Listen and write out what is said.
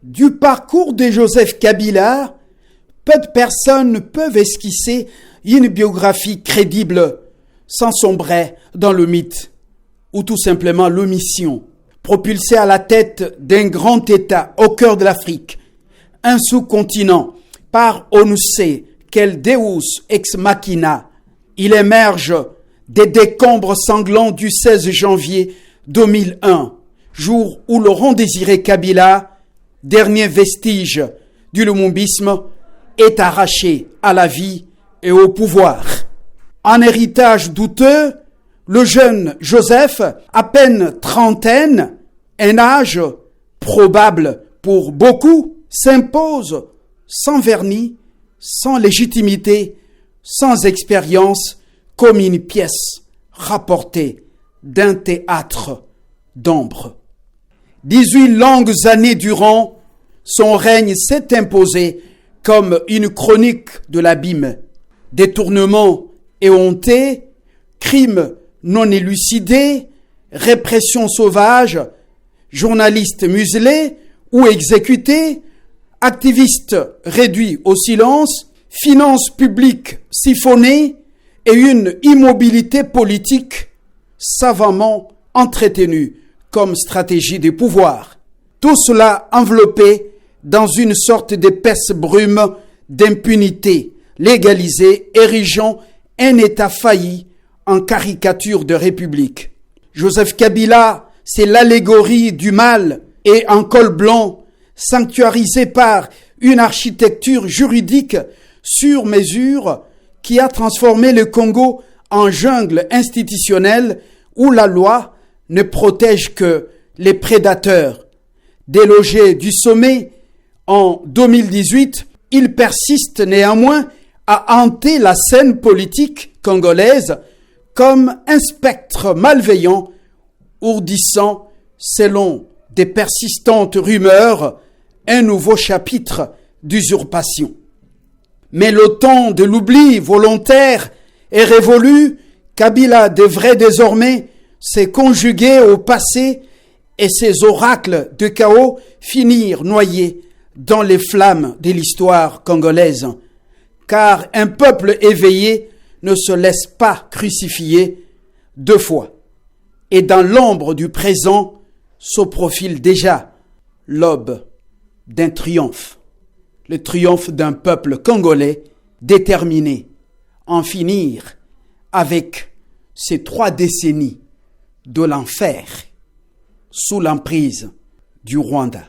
Du parcours de Joseph Kabila, peu de personnes peuvent esquisser une biographie crédible sans sombrer dans le mythe ou tout simplement l'omission. Propulsé à la tête d'un grand État au cœur de l'Afrique, un sous-continent par on ne sait quel Deus ex machina, il émerge des décombres sanglants du 16 janvier 2001, jour où Laurent Désiré Kabila, dernier vestige du lumumbisme, est arraché à la vie et au pouvoir. En héritage douteux, le jeune Joseph, à peine trentaine, un âge probable pour beaucoup, s'impose sans vernis, sans légitimité, sans expérience, comme une pièce rapportée d'un théâtre d'ombre. 18 longues années durant, son règne s'est imposé comme une chronique de l'abîme. Détournements éhontés, crimes non élucidés, répression sauvage, journalistes muselés ou exécutés, activistes réduits au silence, finances publiques siphonnées et une immobilité politique savamment entretenue comme stratégie de pouvoir. Tout cela enveloppé dans une sorte d'épaisse brume d'impunité légalisée, érigeant un État failli en caricature de république. Joseph Kabila, c'est l'allégorie du mal et en col blanc, sanctuarisé par une architecture juridique sur mesure qui a transformé le Congo en jungle institutionnelle où la loi ne protège que les prédateurs. Délogé du sommet en 2018, il persiste néanmoins à hanter la scène politique congolaise comme un spectre malveillant, ourdissant, selon des persistantes rumeurs, un nouveau chapitre d'usurpation. Mais le temps de l'oubli volontaire est révolu. Kabila devrait désormais se conjuguer au passé et ses oracles de chaos finir noyés dans les flammes de l'histoire congolaise. Car un peuple éveillé ne se laisse pas crucifier deux fois. Et dans l'ombre du présent se profile déjà l'aube d'un triomphe. Le triomphe d'un peuple congolais déterminé à en finir avec ces 3 décennies de l'enfer sous l'emprise du Rwanda.